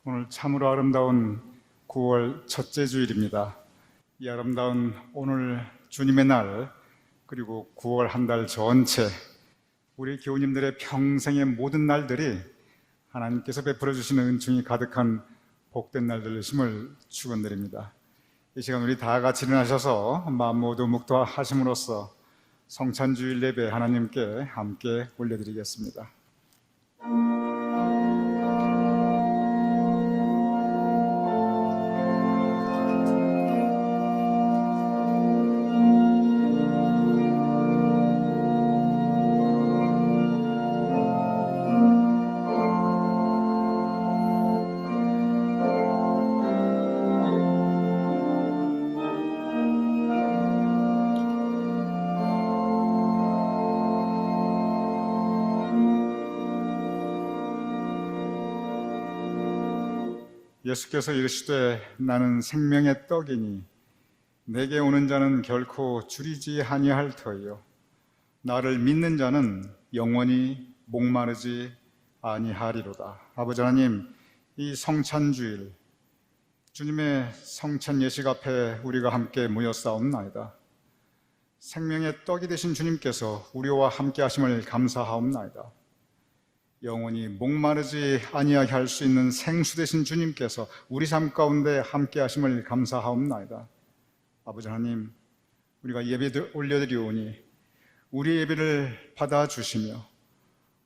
오늘 참으로 아름다운 9월 첫째 주일입니다. 이 아름다운 오늘 주님의 날, 그리고 9월 한 달 전체 우리 교우님들의 평생의 모든 날들이 하나님께서 베풀어 주시는 은총이 가득한 복된 날들 되심을 축원드립니다. 이 시간 우리 다 같이 일어나셔서 마음 모두 묵도하심으로써 성찬주일 예배 하나님께 함께 올려드리겠습니다. 예수께서 이르시되 나는 생명의 떡이니 내게 오는 자는 결코 줄이지 아니할 터이요 나를 믿는 자는 영원히 목마르지 아니하리로다. 아버지 하나님, 이 성찬주일 주님의 성찬 예식 앞에 우리가 함께 모였사옵나이다. 생명의 떡이 되신 주님께서 우리와 함께 하심을 감사하옵나이다. 영원히 목마르지 아니하게 할 수 있는 생수 되신 주님께서 우리 삶 가운데 함께 하심을 감사하옵나이다. 아버지 하나님, 우리가 예배 올려드리오니 우리 예배를 받아주시며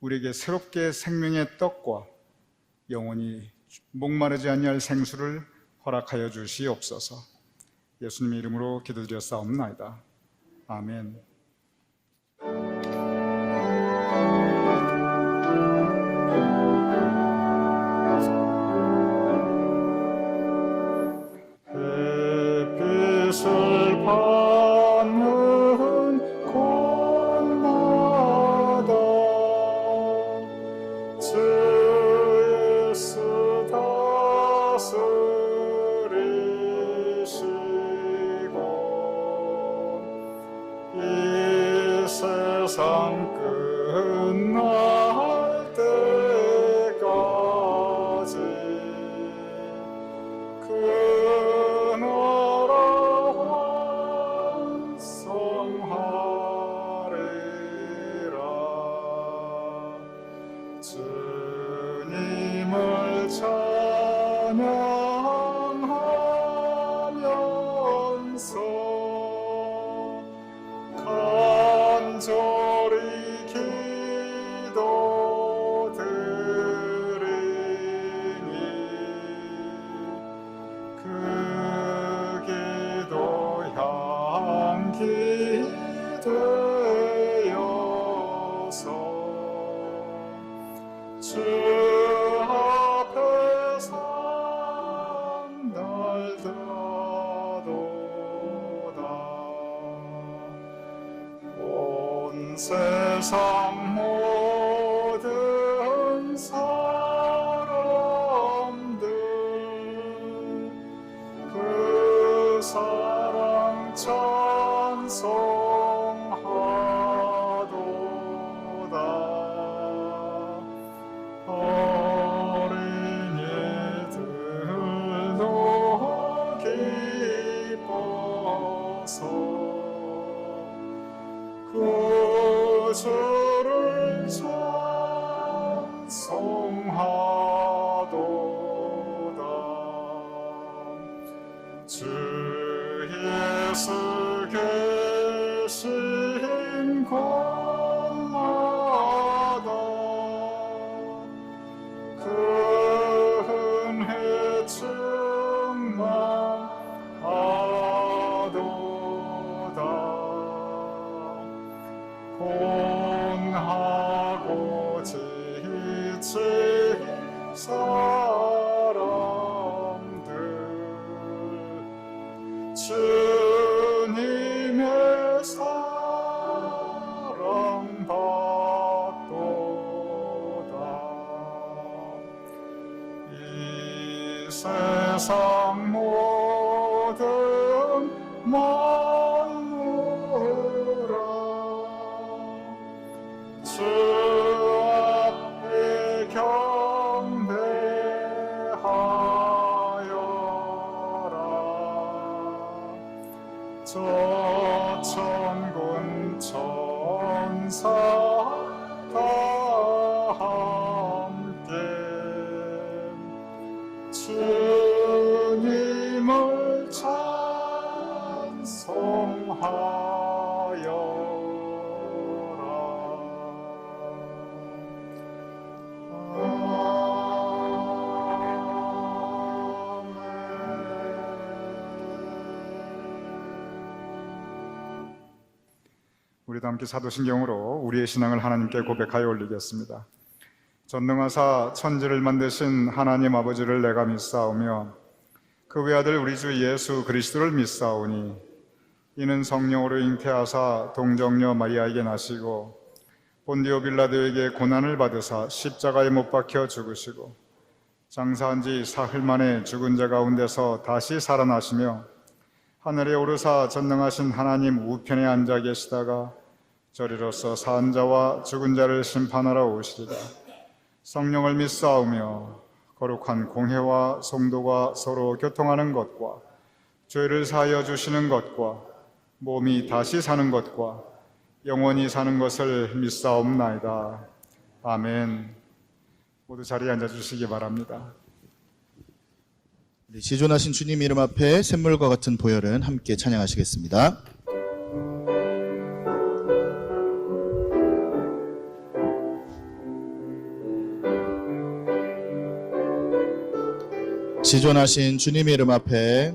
우리에게 새롭게 생명의 떡과 영원히 목마르지 아니할 생수를 허락하여 주시옵소서. 예수님의 이름으로 기도드렸사옵나이다. 아멘. 세상 끝날 때까지 그 나라 완성하리라. 주님을 찬양하면서 간절히 기도드리니 그 기도 향기 되어서 주 앞에 선 날들어도다. 세상 모든 사람들 그 사랑 찬송하도다. 어린이들도 기뻐서 주를 찬송하도다. 주 예수 계신 곳마다 그 은혜 충만하도다. 공하고 지친 사람들 주님의 사랑 받도다. 이 세상 모든 만물아 주 앞에 경배하 천사 다 함께 주님을 우리도 함께 사도신경으로 우리의 신앙을 하나님께 고백하여 올리겠습니다. 전능하사 천지를 만드신 하나님 아버지를 내가 믿사오며 그 외아들 우리 주 예수 그리스도를 믿사오니 이는 성령으로 잉태하사 동정녀 마리아에게 나시고 본디오 빌라도에게 고난을 받으사 십자가에 못 박혀 죽으시고 장사한 지 사흘 만에 죽은 자 가운데서 다시 살아나시며 하늘에 오르사 전능하신 하나님 우편에 앉아 계시다가 저리로서 산 자와 죽은 자를 심판하러 오시리라. 성령을 믿사오며 거룩한 공회와 성도가 서로 교통하는 것과 죄를 사하여 주시는 것과 몸이 다시 사는 것과 영원히 사는 것을 믿사옵나이다. 아멘. 모두 자리에 앉아주시기 바랍니다. 우리 지존하신 주님 이름 앞에 샘물과 같은 보혈은 함께 찬양하시겠습니다. 지존하신 주님 이름 앞에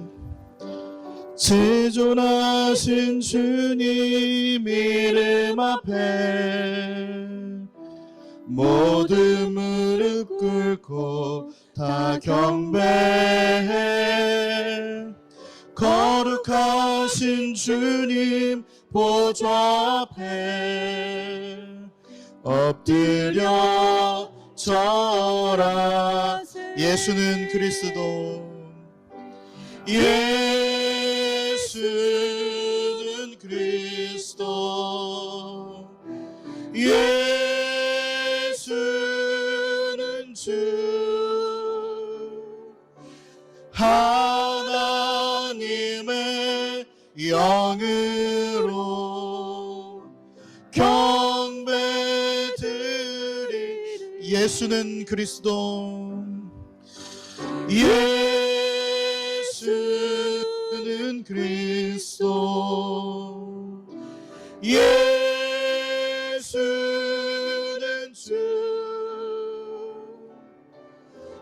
지존하신 주님 이름 앞에 모두 무릎 꿇고 다 경배해 거룩하신 주님 보좌 앞에 엎드려 절하. 예수는 그리스도 예수는 그리스도 예수는 주 하나님의 영으로 경배드리. 예수는 그리스도 예수는 그리스도 예수는 주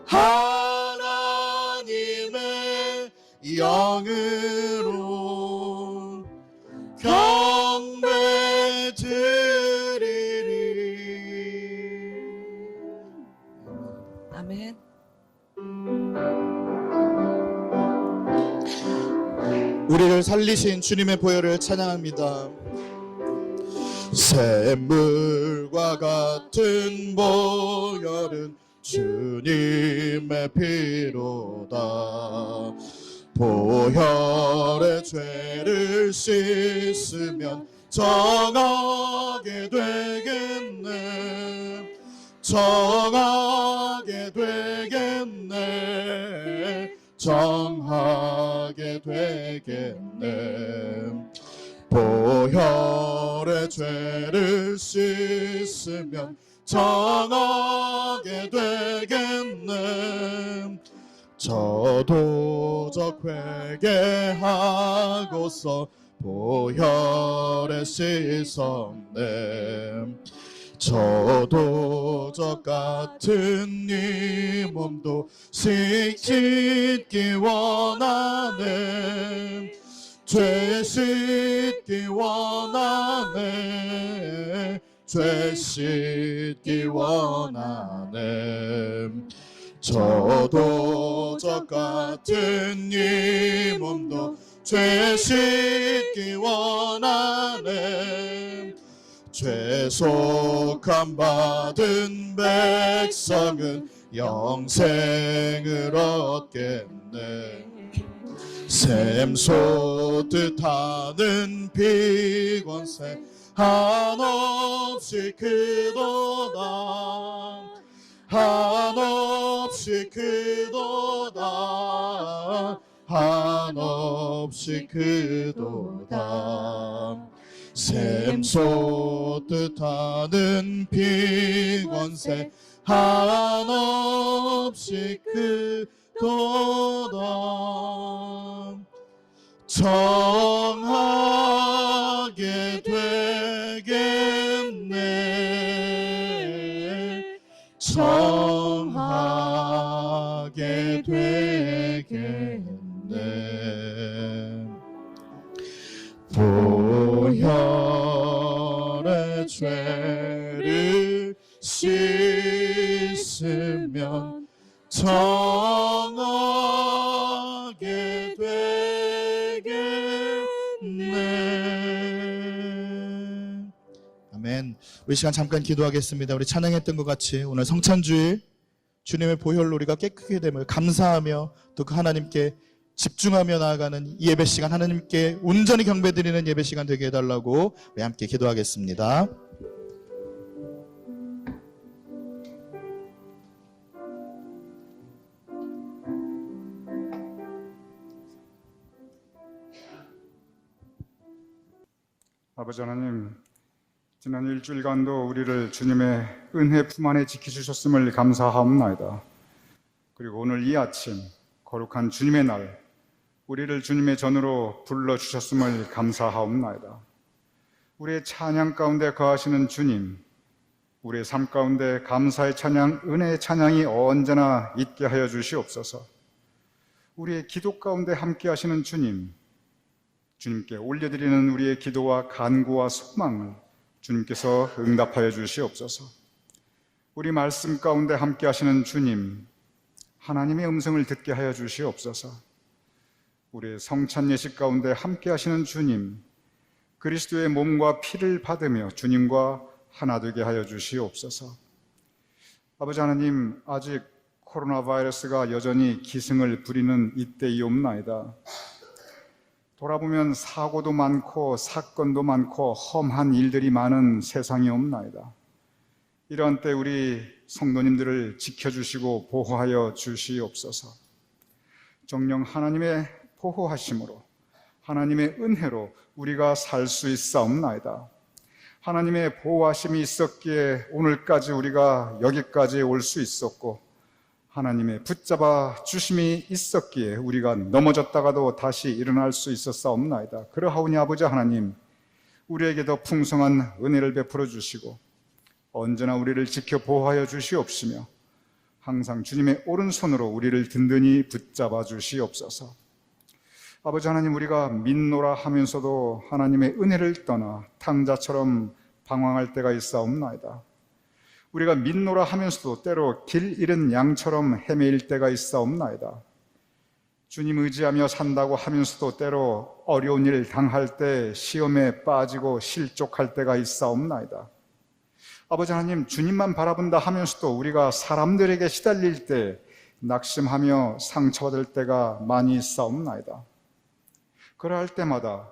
하나님의 영으로 경배드리리. 아멘. 우리를 살리신 주님의 보혈을 찬양합니다. 샘물과 같은 보혈은 주님의 피로다. 보혈의 죄를 씻으면 정하게 되겠네. 정하게 되겠네. 정하게 되겠네. 보혈의 죄를 씻으면 정하게 되겠네. 저도적 회개하고서 보혈에 씻었네. 저도 같은 네 몸도 씻기 원하네. 죄 씻기 원하네. 죄 씻기 원하네. 저도 같은 네 몸도 죄 씻기 원하네. 죄속함 받은 백성은 영생을 얻겠네. 샘 솟듯 하는 피곤새 한없이 크도다. 한없이 크도다. 한없이 크도다. 샘 솟듯 하는 비권세 한없이 크도다. 정하게 되겠네. 정하게 되겠네. 보혈의 죄를 씻으면 정하게 되겠네. 아멘. 우리 시간 잠깐 기도하겠습니다. 우리 찬양했던 것 같이 오늘 성찬주일 주님의 보혈로 우리가 깨끗게 됨을 감사하며 또 그 하나님께 집중하며 나아가는 이 예배 시간, 하나님께 온전히 경배드리는 예배 시간 되게 해달라고 우리 함께 기도하겠습니다. 아버지 하나님, 지난 일주일간도 우리를 주님의 은혜 품 안에 지키주셨음을 감사하옵나이다. 그리고 오늘 이 아침 거룩한 주님의 날, 우리를 주님의 전으로 불러주셨음을 감사하옵나이다. 우리의 찬양 가운데 거하시는 주님, 우리의 삶 가운데 감사의 찬양, 은혜의 찬양이 언제나 있게 하여 주시옵소서. 우리의 기도 가운데 함께 하시는 주님, 주님께 올려드리는 우리의 기도와 간구와 소망을 주님께서 응답하여 주시옵소서. 우리 말씀 가운데 함께 하시는 주님, 하나님의 음성을 듣게 하여 주시옵소서. 우리의 성찬 예식 가운데 함께 하시는 주님, 그리스도의 몸과 피를 받으며 주님과 하나 되게 하여 주시옵소서. 아버지 하나님, 아직 코로나 바이러스가 여전히 기승을 부리는 이때이옵나이다. 돌아보면 사고도 많고 사건도 많고 험한 일들이 많은 세상이옵나이다. 이러한 때 우리 성도님들을 지켜주시고 보호하여 주시옵소서. 정녕 하나님의 보호하심으로, 하나님의 은혜로 우리가 살 수 있사옵나이다. 하나님의 보호하심이 있었기에 오늘까지 우리가 여기까지 올 수 있었고, 하나님의 붙잡아 주심이 있었기에 우리가 넘어졌다가도 다시 일어날 수 있었사옵나이다. 그러하오니 아버지 하나님, 우리에게 더 풍성한 은혜를 베풀어 주시고 언제나 우리를 지켜 보호하여 주시옵시며 항상 주님의 오른손으로 우리를 든든히 붙잡아 주시옵소서. 아버지 하나님, 우리가 믿노라 하면서도 하나님의 은혜를 떠나 탕자처럼 방황할 때가 있사옵나이다. 우리가 믿노라 하면서도 때로 길 잃은 양처럼 헤매일 때가 있사옵나이다. 주님 의지하며 산다고 하면서도 때로 어려운 일 당할 때 시험에 빠지고 실족할 때가 있사옵나이다. 아버지 하나님, 주님만 바라본다 하면서도 우리가 사람들에게 시달릴 때 낙심하며 상처받을 때가 많이 있사옵나이다. 그러할 때마다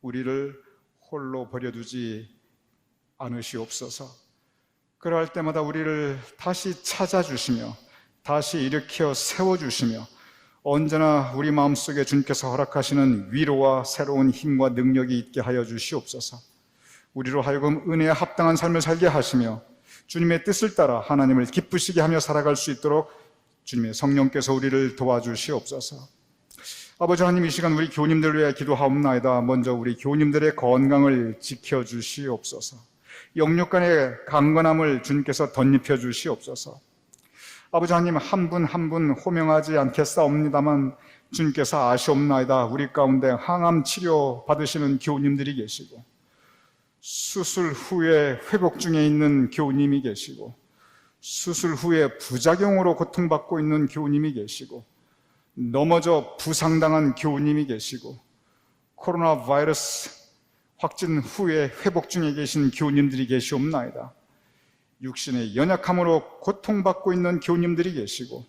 우리를 홀로 버려두지 않으시옵소서. 그러할 때마다 우리를 다시 찾아주시며 다시 일으켜 세워주시며 언제나 우리 마음속에 주님께서 허락하시는 위로와 새로운 힘과 능력이 있게 하여 주시옵소서. 우리로 하여금 은혜에 합당한 삶을 살게 하시며 주님의 뜻을 따라 하나님을 기쁘시게 하며 살아갈 수 있도록 주님의 성령께서 우리를 도와주시옵소서. 아버지 하나님, 이 시간 우리 교우님들 위해 기도하옵나이다. 먼저 우리 교우님들의 건강을 지켜주시옵소서. 영육간의 강건함을 주님께서 덧입혀 주시옵소서. 아버지 하나님, 한 분 한 분 호명하지 않겠사옵니다만 주님께서 아시옵나이다. 우리 가운데 항암 치료 받으시는 교우님들이 계시고, 수술 후에 회복 중에 있는 교우님이 계시고, 수술 후에 부작용으로 고통받고 있는 교우님이 계시고, 넘어져 부상당한 교우님이 계시고, 코로나 바이러스 확진 후에 회복 중에 계신 교우님들이 계시옵나이다. 육신의 연약함으로 고통받고 있는 교우님들이 계시고,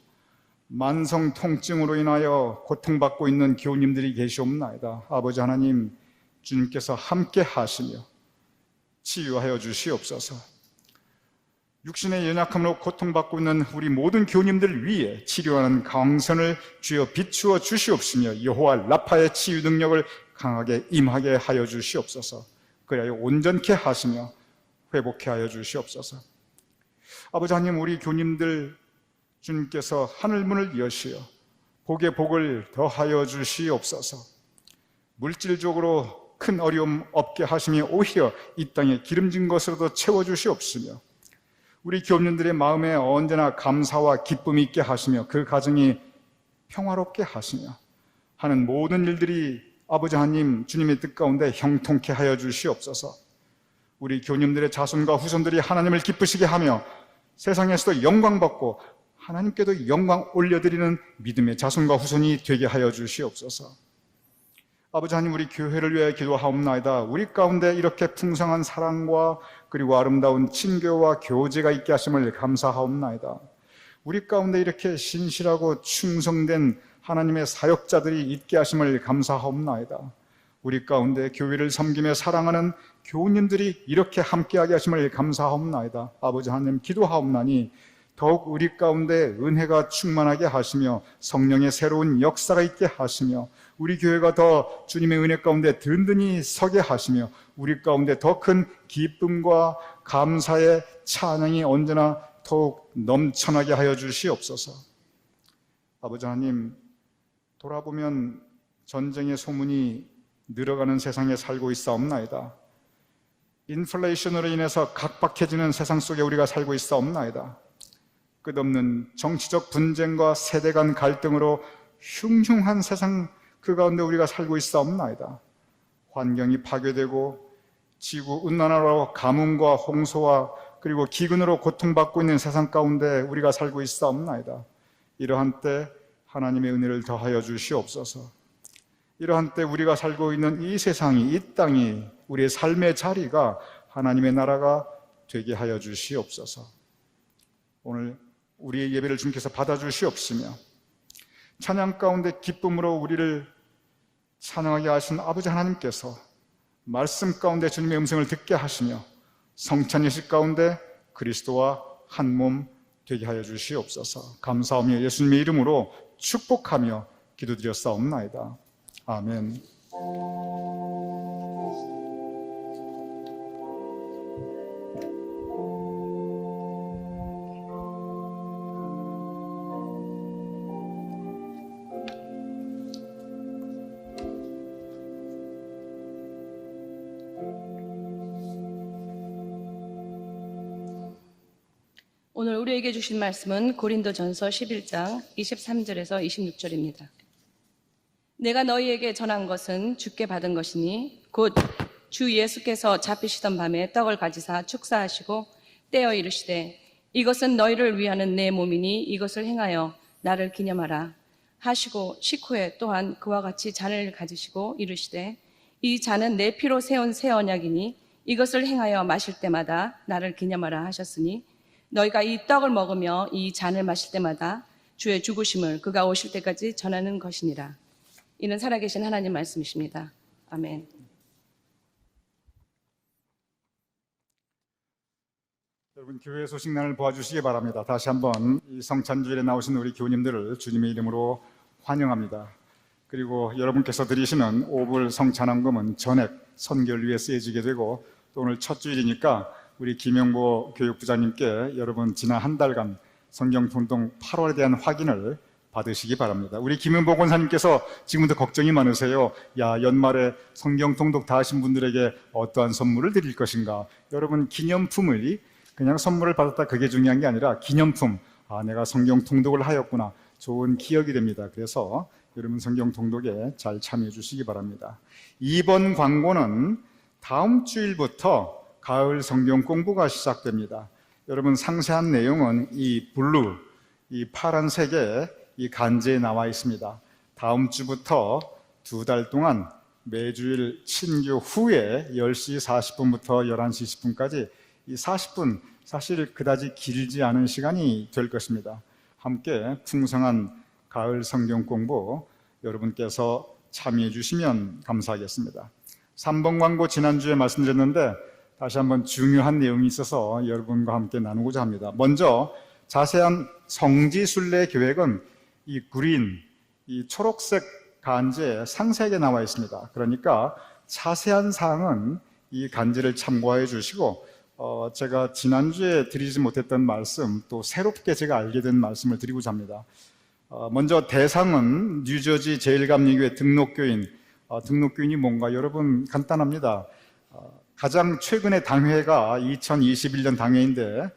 만성 통증으로 인하여 고통받고 있는 교우님들이 계시옵나이다. 아버지 하나님, 주님께서 함께 하시며 치유하여 주시옵소서. 육신의 연약함으로 고통받고 있는 우리 모든 교우님들 위에 치료하는 광선을 주여 비추어 주시옵시며 여호와 라파의 치유 능력을 강하게 임하게 하여 주시옵소서. 그리하여 온전케 하시며 회복케 하여 주시옵소서. 아버지 하나님, 우리 교님들 주님께서 하늘문을 여시어 복의 복을 더하여 주시옵소서. 물질적으로 큰 어려움 없게 하시며 오히려 이 땅에 기름진 것으로도 채워주시옵시며 우리 교민들의 마음에 언제나 감사와 기쁨이 있게 하시며 그 가정이 평화롭게 하시며 하는 모든 일들이 아버지 하나님 주님의 뜻 가운데 형통케 하여 주시옵소서. 우리 교님들의 자손과 후손들이 하나님을 기쁘시게 하며 세상에서도 영광받고 하나님께도 영광 올려드리는 믿음의 자손과 후손이 되게 하여 주시옵소서. 아버지 하나님, 우리 교회를 위하여 기도하옵나이다. 우리 가운데 이렇게 풍성한 사랑과 그리고 아름다운 친교와 교제가 있게 하심을 감사하옵나이다. 우리 가운데 이렇게 신실하고 충성된 하나님의 사역자들이 있게 하심을 감사하옵나이다. 우리 가운데 교회를 섬기며 사랑하는 교우님들이 이렇게 함께하게 하심을 감사하옵나이다. 아버지 하나님, 기도하옵나니 더욱 우리 가운데 은혜가 충만하게 하시며 성령의 새로운 역사가 있게 하시며 우리 교회가 더 주님의 은혜 가운데 든든히 서게 하시며 우리 가운데 더 큰 기쁨과 감사의 찬양이 언제나 더욱 넘쳐나게 하여 주시옵소서. 아버지 하나님, 돌아보면 전쟁의 소문이 늘어가는 세상에 살고 있사옵나이다. 인플레이션으로 인해서 각박해지는 세상 속에 우리가 살고 있사옵나이다. 끝없는 정치적 분쟁과 세대 간 갈등으로 흉흉한 세상 그 가운데 우리가 살고 있사옵나이다. 환경이 파괴되고 지구온난화로 가뭄과 홍수와 그리고 기근으로 고통받고 있는 세상 가운데 우리가 살고 있사옵나이다. 이러한 때 하나님의 은혜를 더하여 주시옵소서. 이러한 때 우리가 살고 있는 이 세상이, 이 땅이, 우리의 삶의 자리가 하나님의 나라가 되게 하여 주시옵소서. 오늘 우리의 예배를 주님께서 받아주시옵시며 찬양 가운데 기쁨으로 우리를 찬양하게 하신 아버지 하나님께서 말씀 가운데 주님의 음성을 듣게 하시며 성찬 예식 가운데 그리스도와 한 몸 되게 하여 주시옵소서. 감사하며 예수님의 이름으로 축복하며 기도드렸사옵나이다. 아멘. 오늘 우리에게 주신 말씀은 고린도전서 11장 23절에서 26절입니다. 내가 너희에게 전한 것은 주께 받은 것이니 곧 주 예수께서 잡히시던 밤에 떡을 가지사 축사하시고 떼어 이르시되 이것은 너희를 위하는 내 몸이니 이것을 행하여 나를 기념하라 하시고 식후에 또한 그와 같이 잔을 가지시고 이르시되 이 잔은 내 피로 세운 새 언약이니 이것을 행하여 마실 때마다 나를 기념하라 하셨으니 너희가 이 떡을 먹으며 이 잔을 마실 때마다 주의 죽으심을 그가 오실 때까지 전하는 것이니라. 이는 살아계신 하나님 말씀이십니다. 아멘. 여러분, 교회 소식란을 보아주시기 바랍니다. 다시 한번 이 성찬주일에 나오신 우리 교우님들을 주님의 이름으로 환영합니다. 그리고 여러분께서 드리시는 오불 성찬헌금은 전액 선교를 위해 쓰여지게 되고 또 오늘 첫 주일이니까 우리 김영보 교육부장님께 여러분 지난 한 달간 성경 통독 8월에 대한 확인을 받으시기 바랍니다. 우리 김영보 권사님께서 지금부터 걱정이 많으세요. 연말에 성경 통독 다 하신 분들에게 어떠한 선물을 드릴 것인가. 여러분, 기념품을 그냥 선물을 받았다 그게 중요한 게 아니라 기념품, 내가 성경 통독을 하였구나, 좋은 기억이 됩니다. 그래서 여러분 성경 통독에 잘 참여해 주시기 바랍니다. 이번 광고는 다음 주일부터 가을 성경 공부가 시작됩니다. 여러분, 상세한 내용은 이 블루, 이 파란색의 이 간제에 나와 있습니다. 다음 주부터 2달 동안 매주일 친교 후에 10시 40분부터 11시 10분까지 이 40분, 사실 그다지 길지 않은 시간이 될 것입니다. 함께 풍성한 가을 성경 공부 여러분께서 참여해 주시면 감사하겠습니다. 3번 광고 지난주에 말씀드렸는데 다시 한번 중요한 내용이 있어서 여러분과 함께 나누고자 합니다. 먼저 자세한 성지순례 계획은 이 그린, 이 초록색 간제에 상세하게 나와 있습니다. 그러니까 자세한 사항은 이 간지를 참고해 주시고 제가 지난주에 드리지 못했던 말씀, 또 새롭게 제가 알게 된 말씀을 드리고자 합니다. 먼저 대상은 뉴저지 제일감리교회 등록교인. 등록교인이 뭔가 여러분 간단합니다. 가장 최근에 당회가 2021년 당회인데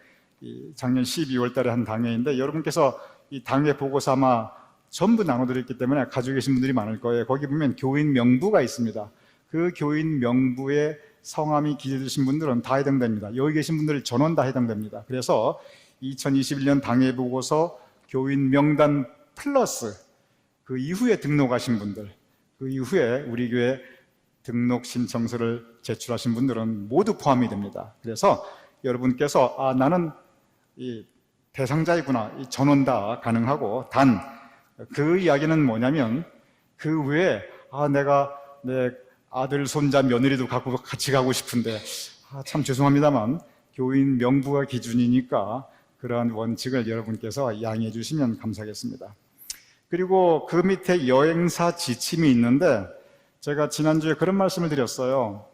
작년 12월 달에 한 당회인데 여러분께서 이 당회 보고서 아마 전부 나눠드렸기 때문에 가지고 계신 분들이 많을 거예요. 거기 보면 교인 명부가 있습니다. 그 교인 명부에 성함이 기재되신 분들은 다 해당됩니다. 여기 계신 분들 전원 다 해당됩니다. 그래서 2021년 당회 보고서 교인 명단 플러스 그 이후에 등록하신 분들, 그 이후에 우리 교회 등록 신청서를 제출하신 분들은 모두 포함이 됩니다. 그래서 여러분께서 나는 이 대상자이구나, 이 전원 다 가능하고, 단 그 이야기는 뭐냐면 그 외에 내가 내 아들, 손자, 며느리도 갖고 같이 가고 싶은데 참 죄송합니다만 교인 명부가 기준이니까 그러한 원칙을 여러분께서 양해해 주시면 감사하겠습니다. 그리고 그 밑에 여행사 지침이 있는데 제가 지난주에 그런 말씀을 드렸어요.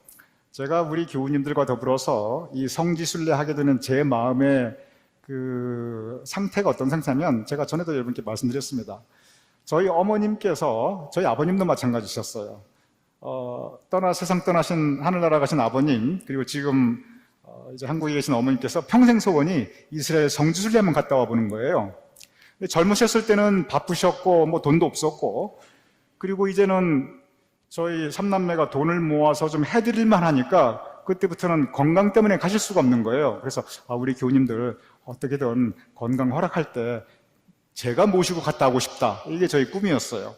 제가 우리 교우님들과 더불어서 이 성지순례 하게 되는 제 마음의 그 상태가 어떤 상태냐면 제가 전에도 여러분께 말씀드렸습니다. 저희 어머님께서 저희 아버님도 마찬가지셨어요. 세상 떠나신 하늘나라 가신 아버님, 그리고 지금 이제 한국에 계신 어머님께서 평생 소원이 이스라엘 성지순례 한번 갔다 와 보는 거예요. 젊으셨을 때는 바쁘셨고 뭐 돈도 없었고, 그리고 이제는 저희 삼남매가 돈을 모아서 좀 해드릴만 하니까 그때부터는 건강 때문에 가실 수가 없는 거예요. 그래서 우리 교우님들 어떻게든 건강 허락할 때 제가 모시고 갔다 오고 싶다, 이게 저희 꿈이었어요.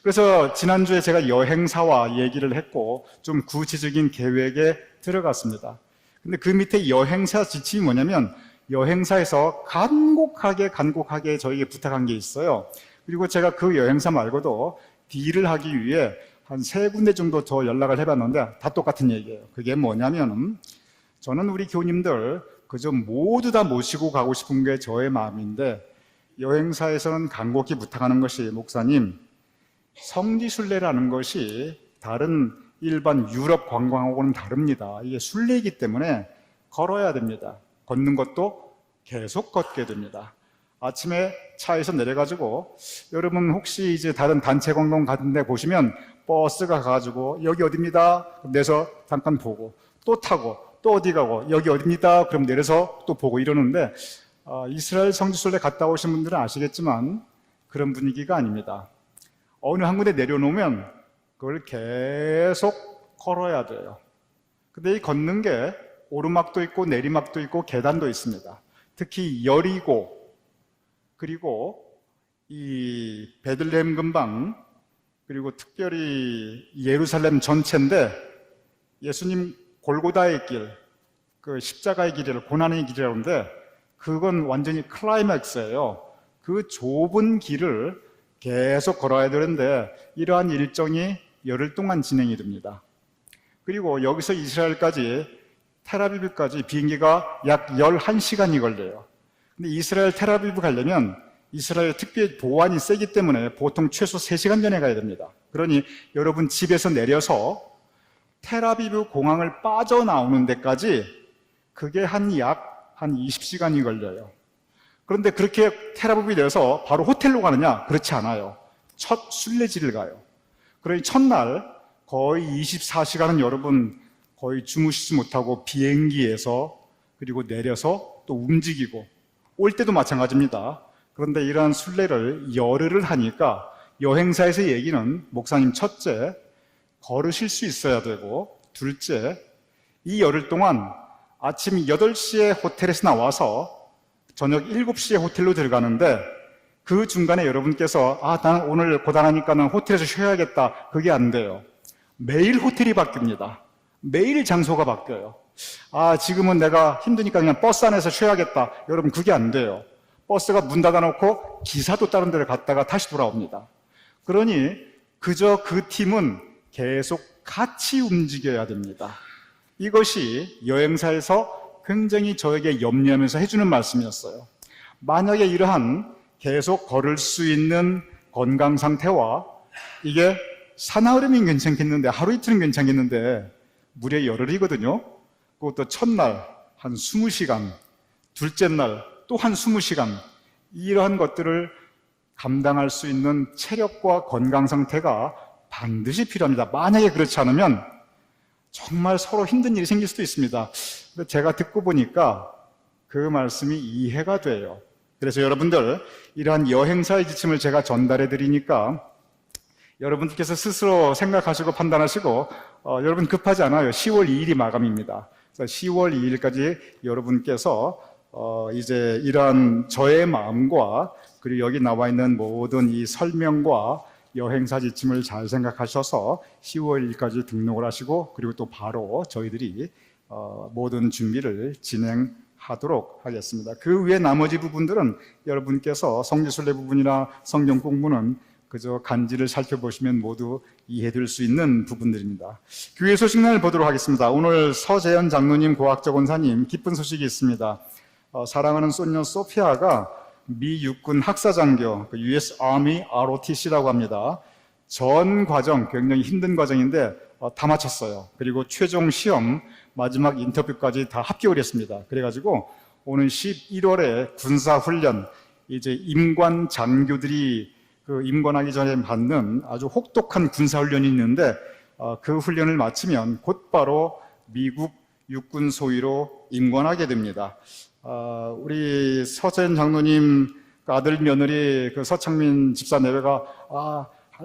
그래서 지난주에 제가 여행사와 얘기를 했고 좀 구체적인 계획에 들어갔습니다. 근데 그 밑에 여행사 지침이 뭐냐면 여행사에서 간곡하게 저에게 부탁한 게 있어요. 그리고 제가 그 여행사 말고도 딜을 하기 위해 한 3군데 정도 더 연락을 해봤는데 다 똑같은 얘기예요. 그게 뭐냐면 저는 우리 교우님들 그저 모두 다 모시고 가고 싶은 게 저의 마음인데 여행사에서는 간곡히 부탁하는 것이, 목사님, 성지순례라는 것이 다른 일반 유럽 관광하고는 다릅니다. 이게 순례이기 때문에 걸어야 됩니다. 걷는 것도 계속 걷게 됩니다. 아침에 차에서 내려가지고, 여러분 혹시 이제 다른 단체 관광 같은데 보시면 버스가 가가지고 여기 어디입니다. 그럼 내서 잠깐 보고 또 타고 또 어디 가고 여기 어디입니다. 그럼 내려서 또 보고 이러는데 이스라엘 성지순례 갔다 오신 분들은 아시겠지만 그런 분위기가 아닙니다. 어느 한 군데 내려놓으면 그걸 계속 걸어야 돼요. 근데 이 걷는 게 오르막도 있고 내리막도 있고 계단도 있습니다. 특히 여리고, 그리고 이 베들레헴 근방, 그리고 특별히 예루살렘 전체인데 예수님 골고다의 길, 그 십자가의 길이라 고난의 길이라고 하는데 그건 완전히 클라이맥스예요. 그 좁은 길을 계속 걸어야 되는데 이러한 일정이 열흘 동안 진행이 됩니다. 그리고 여기서 이스라엘까지, 텔아비브까지 비행기가 약 11시간이 걸려요. 근데 이스라엘 텔아비브 가려면 이스라엘 특별히 보안이 세기 때문에 보통 최소 3시간 전에 가야 됩니다. 그러니 여러분 집에서 내려서 텔아비브 공항을 빠져나오는 데까지 그게 약 20시간이 걸려요. 그런데 그렇게 텔아비브에 내려서 바로 호텔로 가느냐? 그렇지 않아요. 첫 순례지를 가요. 그러니 첫날 거의 24시간은 여러분 거의 주무시지 못하고 비행기에서, 그리고 내려서 또 움직이고, 올 때도 마찬가지입니다. 그런데 이러한 순례를 열흘을 하니까 여행사에서 얘기는, 목사님, 첫째, 걸으실 수 있어야 되고, 둘째, 이 열흘 동안 아침 8시에 호텔에서 나와서 저녁 7시에 호텔로 들어가는데 그 중간에 여러분께서 나는 오늘 고단하니까 는 호텔에서 쉬어야겠다, 그게 안 돼요. 매일 호텔이 바뀝니다. 매일 장소가 바뀌어요. 지금은 내가 힘드니까 그냥 버스 안에서 쉬어야겠다, 여러분 그게 안 돼요. 버스가 문 닫아놓고 기사도 다른 데를 갔다가 다시 돌아옵니다. 그러니 그저 그 팀은 계속 같이 움직여야 됩니다. 이것이 여행사에서 굉장히 저에게 염려하면서 해주는 말씀이었어요. 만약에 이러한 계속 걸을 수 있는 건강 상태와 이게 사나흘이면 괜찮겠는데 하루 이틀은 괜찮겠는데 물의 열흘이거든요. 그것도 첫날 한 20시간, 둘째 날 또 한 20시간, 이러한 것들을 감당할 수 있는 체력과 건강 상태가 반드시 필요합니다. 만약에 그렇지 않으면 정말 서로 힘든 일이 생길 수도 있습니다. 근데 제가 듣고 보니까 그 말씀이 이해가 돼요. 그래서 여러분들, 이러한 여행사의 지침을 제가 전달해 드리니까 여러분들께서 스스로 생각하시고 판단하시고, 여러분 급하지 않아요. 10월 2일이 마감입니다. 그래서 10월 2일까지 여러분께서 이제 이러한 저의 마음과 그리고 여기 나와 있는 모든 이 설명과 여행사 지침을 잘 생각하셔서 10월 1일까지 등록을 하시고, 그리고 또 바로 저희들이 모든 준비를 진행하도록 하겠습니다. 그 외 나머지 부분들은 여러분께서 성지순례 부분이나 성경 공부는 그저 간지를 살펴보시면 모두 이해될 수 있는 부분들입니다. 교회 소식란을 보도록 하겠습니다. 오늘 서재현 장로님, 고학적 원사님 기쁜 소식이 있습니다. 사랑하는 손녀 소피아가 미 육군 학사장교 US Army ROTC라고 합니다. 전 과정 굉장히 힘든 과정인데 다 마쳤어요. 그리고 최종 시험 마지막 인터뷰까지 다 합격을 했습니다. 그래가지고 오는 11월에 군사훈련, 이제 임관 장교들이 그 임관하기 전에 받는 아주 혹독한 군사훈련이 있는데, 그 훈련을 마치면 곧바로 미국 육군 소위로 임관하게 됩니다. 우리 서재현 장로님 아들 며느리 그 서창민 집사 내외가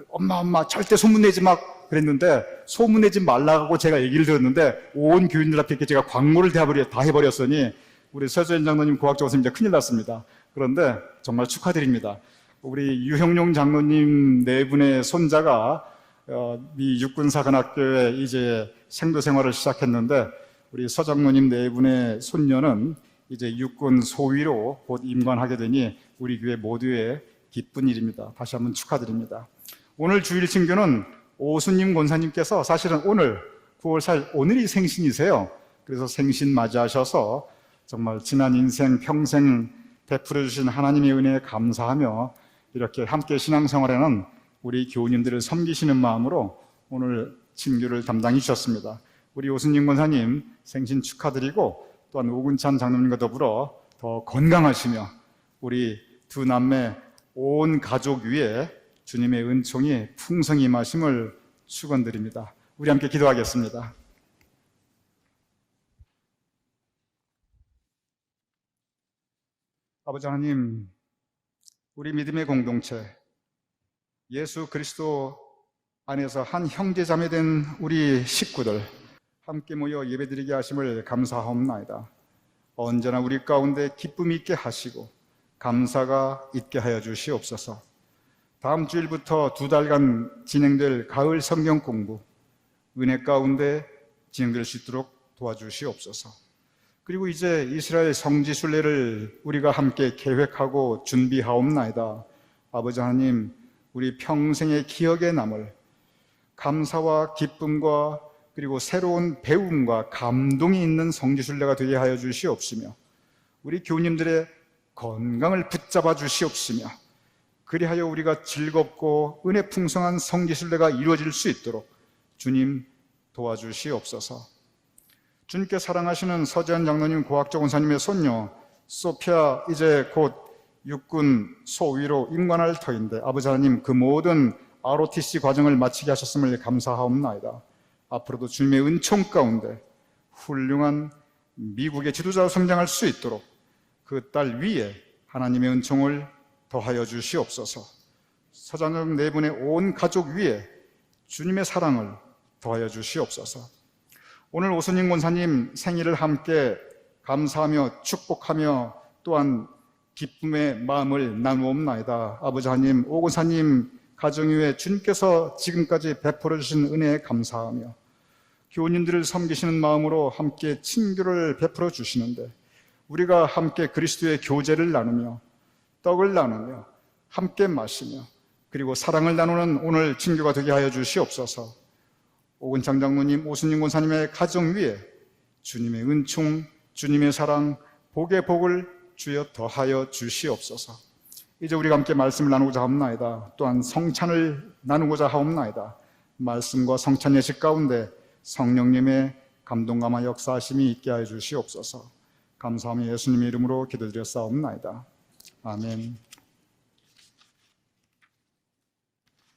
엄마 절대 소문내지 마 그랬는데, 소문내지 말라고 제가 얘기를 들었는데 온 교인들 앞에 제가 광고를 다 해버렸으니 우리 서재현 장로님 고학적 선생님 큰일 났습니다. 그런데 정말 축하드립니다. 우리 유형룡 장로님 네 분의 손자가 미 육군사관학교에 이제 생도 생활을 시작했는데, 우리 서 장로님 네 분의 손녀는 이제 육군 소위로 곧 임관하게 되니 우리 교회 모두의 기쁜 일입니다. 다시 한번 축하드립니다. 오늘 주일 친교는 오수님 권사님께서 사실은 오늘 9월 4일 오늘이 생신이세요. 그래서 생신 맞이하셔서 정말 지난 인생 평생 베풀어 주신 하나님의 은혜에 감사하며 이렇게 함께 신앙생활에는 우리 교우님들을 섬기시는 마음으로 오늘 친교를 담당해 주셨습니다. 우리 오수님 권사님 생신 축하드리고, 또한 오근찬 장로님과 더불어 더 건강하시며 우리 두 남매 온 가족 위에 주님의 은총이 풍성히 임하심을 축원드립니다. 우리 함께 기도하겠습니다. 아버지 하나님, 우리 믿음의 공동체 예수 그리스도 안에서 한 형제 자매 된 우리 식구들 함께 모여 예배드리게 하심을 감사하옵나이다. 언제나 우리 가운데 기쁨이 있게 하시고 감사가 있게 하여 주시옵소서. 다음 주일부터 2달간 진행될 가을 성경 공부 은혜 가운데 진행될 수 있도록 도와주시옵소서. 그리고 이제 이스라엘 성지 순례를 우리가 함께 계획하고 준비하옵나이다. 아버지 하나님, 우리 평생의 기억에 남을 감사와 기쁨과 그리고 새로운 배움과 감동이 있는 성지 순례가 되게 하여 주시옵시며, 우리 교우님들의 건강을 붙잡아 주시옵시며, 그리하여 우리가 즐겁고 은혜 풍성한 성지 순례가 이루어질 수 있도록 주님 도와주시옵소서. 주님께 사랑하시는 서재현 장로님, 고학적 원사님의 손녀 소피아 이제 곧 육군 소위로 임관할 터인데, 아버지 하나님 그 모든 ROTC 과정을 마치게 하셨음을 감사하옵나이다. 앞으로도 주님의 은총 가운데 훌륭한 미국의 지도자로 성장할 수 있도록 그 딸 위에 하나님의 은총을 더하여 주시옵소서. 서장님 네 분의 온 가족 위에 주님의 사랑을 더하여 주시옵소서. 오늘 오순임 권사님 생일을 함께 감사하며 축복하며 또한 기쁨의 마음을 나누옵나이다. 아버지 하나님, 오 권사님 가정 위에 주님께서 지금까지 베풀어 주신 은혜에 감사하며 교우님들을 섬기시는 마음으로 함께 친교를 베풀어 주시는데, 우리가 함께 그리스도의 교제를 나누며 떡을 나누며 함께 마시며 그리고 사랑을 나누는 오늘 친교가 되게 하여 주시옵소서. 오근창 장로님, 오순임 권사님의 가정 위에 주님의 은총, 주님의 사랑, 복의 복을 주여 더하여 주시옵소서. 이제 우리가 함께 말씀을 나누고자 하옵나이다. 또한 성찬을 나누고자 하옵나이다. 말씀과 성찬 예식 가운데 성령님의 감동감화 역사하심이 있게 하여 주시옵소서. 감사하며 예수님의 이름으로 기도드렸사옵나이다. 아멘.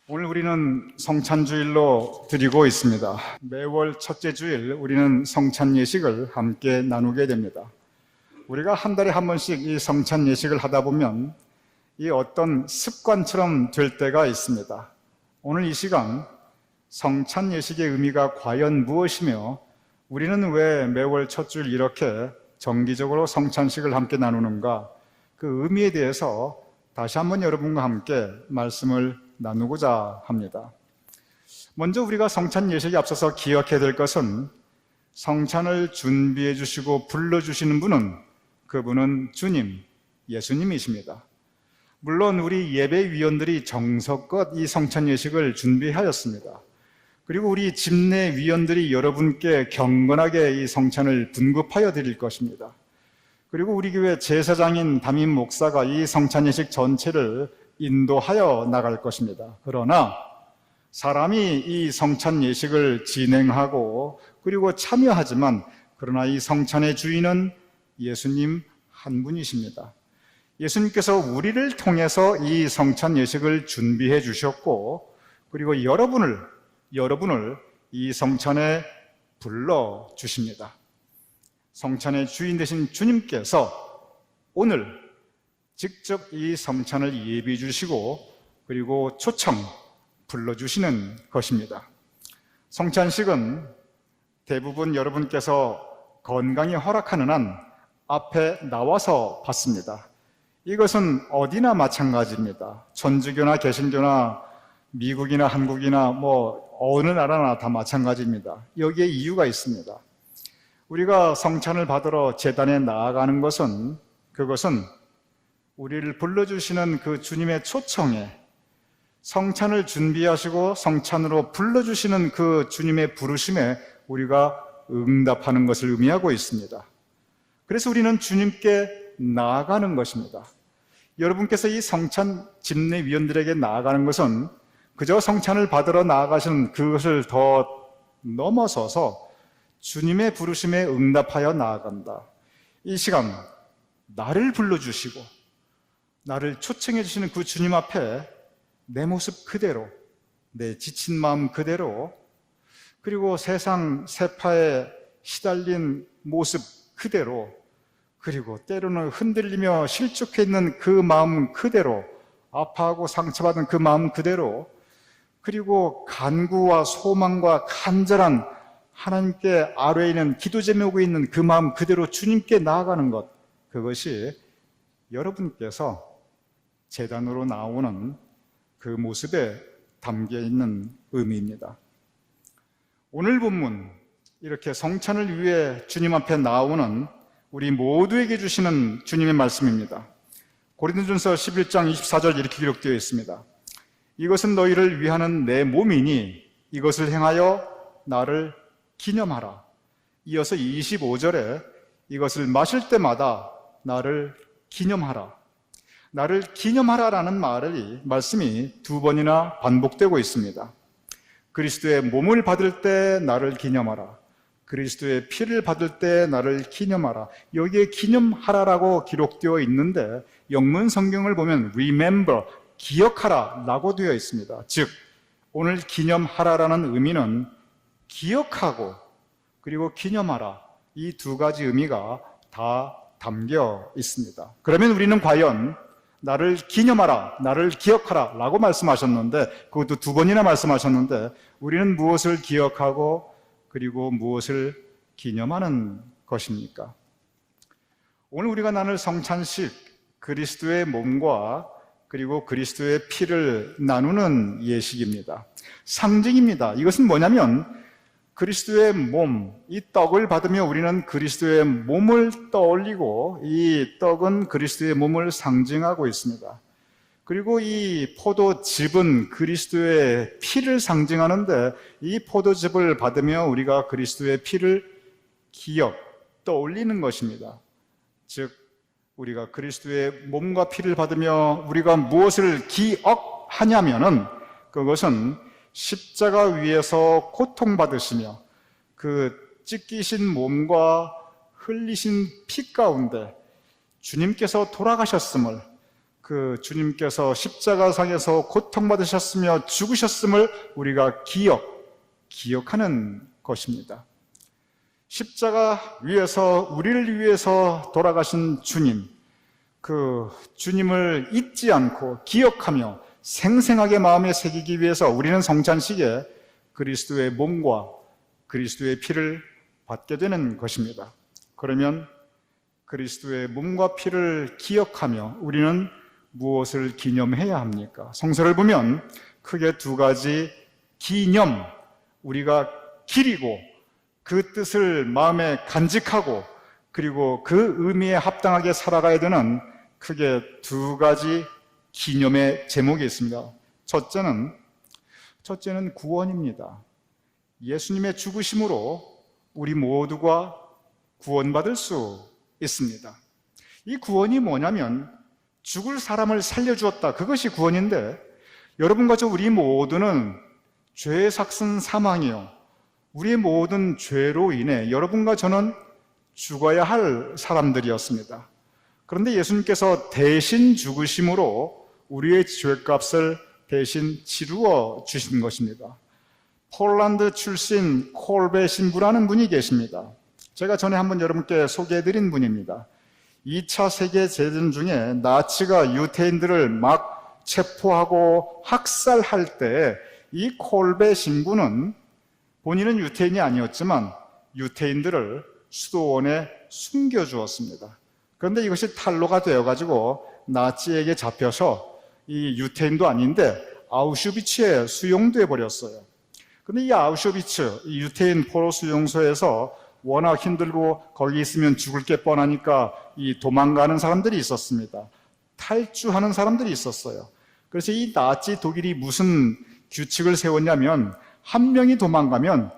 오늘 우리는 성찬주일로 드리고 있습니다. 매월 첫째 주일 우리는 성찬 예식을 함께 나누게 됩니다. 우리가 한 달에 한 번씩 이 성찬 예식을 하다 보면 이 어떤 습관처럼 될 때가 있습니다. 오늘 이 시간 성찬 예식의 의미가 과연 무엇이며 우리는 왜 매월 첫 주일 이렇게 정기적으로 성찬식을 함께 나누는가, 그 의미에 대해서 다시 한번 여러분과 함께 말씀을 나누고자 합니다. 먼저 우리가 성찬 예식에 앞서서 기억해야 될 것은 성찬을 준비해 주시고 불러주시는 분은 그분은 주님, 예수님이십니다. 물론 우리 예배위원들이 정성껏 이 성찬 예식을 준비하였습니다. 그리고 우리 집례위원들이 여러분께 경건하게 이 성찬을 분급하여 드릴 것입니다. 그리고 우리 교회 제사장인 담임 목사가 이 성찬 예식 전체를 인도하여 나갈 것입니다. 그러나 사람이 이 성찬 예식을 진행하고 그리고 참여하지만 그러나 이 성찬의 주인은 예수님 한 분이십니다. 예수님께서 우리를 통해서 이 성찬 예식을 준비해 주셨고 그리고 여러분을 이 성찬에 불러 주십니다. 성찬의 주인 되신 주님께서 오늘 직접 이 성찬을 예비해 주시고 그리고 초청 불러주시는 것입니다. 성찬식은 대부분 여러분께서 건강이 허락하는 한 앞에 나와서 받습니다. 이것은 어디나 마찬가지입니다. 천주교나 개신교나 미국이나 한국이나 어느 나라나 다 마찬가지입니다. 여기에 이유가 있습니다. 우리가 성찬을 받으러 제단에 나아가는 것은 그것은 우리를 불러주시는 그 주님의 초청에 성찬을 준비하시고 성찬으로 불러주시는 그 주님의 부르심에 우리가 응답하는 것을 의미하고 있습니다. 그래서 우리는 주님께 나아가는 것입니다. 여러분께서 이 성찬 집례위원들에게 나아가는 것은 그저 성찬을 받으러 나아가시는 그것을 더 넘어서서 주님의 부르심에 응답하여 나아간다. 이 시간 나를 불러주시고 나를 초청해 주시는 그 주님 앞에 내 모습 그대로, 내 지친 마음 그대로, 그리고 세상 세파에 시달린 모습 그대로, 그리고 때로는 흔들리며 실족해 있는 그 마음 그대로, 아파하고 상처받은 그 마음 그대로, 그리고 간구와 소망과 간절한 하나님께 아뢰에 있는 기도 제목에 있는 그 마음 그대로 주님께 나아가는 것, 그것이 여러분께서 제단으로 나오는 그 모습에 담겨 있는 의미입니다. 오늘 본문, 이렇게 성찬을 위해 주님 앞에 나오는 우리 모두에게 주시는 주님의 말씀입니다. 고린도전서 11장 24절 이렇게 기록되어 있습니다. 이것은 너희를 위하는 내 몸이니 이것을 행하여 나를 기념하라. 이어서 25절에 이것을 마실 때마다 나를 기념하라. 나를 기념하라라는 말씀이 두 번이나 반복되고 있습니다. 그리스도의 몸을 받을 때 나를 기념하라. 그리스도의 피를 받을 때 나를 기념하라. 여기에 기념하라라고 기록되어 있는데 영문 성경을 보면 remember, 기억하라 라고 되어 있습니다. 즉 오늘 기념하라라는 의미는 기억하고 그리고 기념하라, 이 두 가지 의미가 다 담겨 있습니다. 그러면 우리는 과연 나를 기념하라, 나를 기억하라 라고 말씀하셨는데, 그것도 두 번이나 말씀하셨는데 우리는 무엇을 기억하고 그리고 무엇을 기념하는 것입니까? 오늘 우리가 나눌 성찬식, 그리스도의 몸과 그리고 그리스도의 피를 나누는 예식입니다. 상징입니다. 이것은 뭐냐면 그리스도의 몸, 이 떡을 받으며 우리는 그리스도의 몸을 떠올리고 이 떡은 그리스도의 몸을 상징하고 있습니다. 그리고 이 포도즙은 그리스도의 피를 상징하는데 이 포도즙을 받으며 우리가 그리스도의 피를 떠올리는 것입니다. 즉 우리가 그리스도의 몸과 피를 받으며 우리가 무엇을 기억하냐면은 그것은 십자가 위에서 고통받으시며 그 찢기신 몸과 흘리신 피 가운데 주님께서 돌아가셨음을, 그 주님께서 십자가상에서 고통받으셨으며 죽으셨음을 우리가 기억하는 것입니다. 십자가 위에서 우리를 위해서 돌아가신 주님, 그 주님을 잊지 않고 기억하며 생생하게 마음에 새기기 위해서 우리는 성찬식에 그리스도의 몸과 그리스도의 피를 받게 되는 것입니다. 그러면 그리스도의 몸과 피를 기억하며 우리는 무엇을 기념해야 합니까? 성서를 보면 크게 두 가지 기념, 우리가 기리고 그 뜻을 마음에 간직하고 그리고 그 의미에 합당하게 살아가야 되는 크게 두 가지 기념의 제목이 있습니다. 첫째는 구원입니다. 예수님의 죽으심으로 우리 모두가 구원받을 수 있습니다. 이 구원이 뭐냐면 죽을 사람을 살려주었다. 그것이 구원인데, 여러분과 저 우리 모두는 죄의 삭슨 사망이요, 우리의 모든 죄로 인해 여러분과 저는 죽어야 할 사람들이었습니다. 그런데 예수님께서 대신 죽으심으로 우리의 죄값을 대신 치루어 주신 것입니다. 폴란드 출신 콜베 신부라는 분이 계십니다. 제가 전에 한번 여러분께 소개해드린 분입니다. 2차 세계대전 중에 나치가 유태인들을 막 체포하고 학살할 때 이 콜베 신부는 본인은 유태인이 아니었지만 유태인들을 수도원에 숨겨주었습니다. 그런데 이것이 탄로가 되어가지고 나치에게 잡혀서 이 유태인도 아닌데 아우슈비츠에 수용돼 버렸어요. 근데 이 아우슈비츠, 이 유태인 포로 수용소에서 워낙 힘들고 거기 있으면 죽을 게 뻔하니까 이 도망가는 사람들이 있었습니다. 탈주하는 사람들이 있었어요. 그래서 이 나치 독일이 무슨 규칙을 세웠냐면, 한 명이 도망가면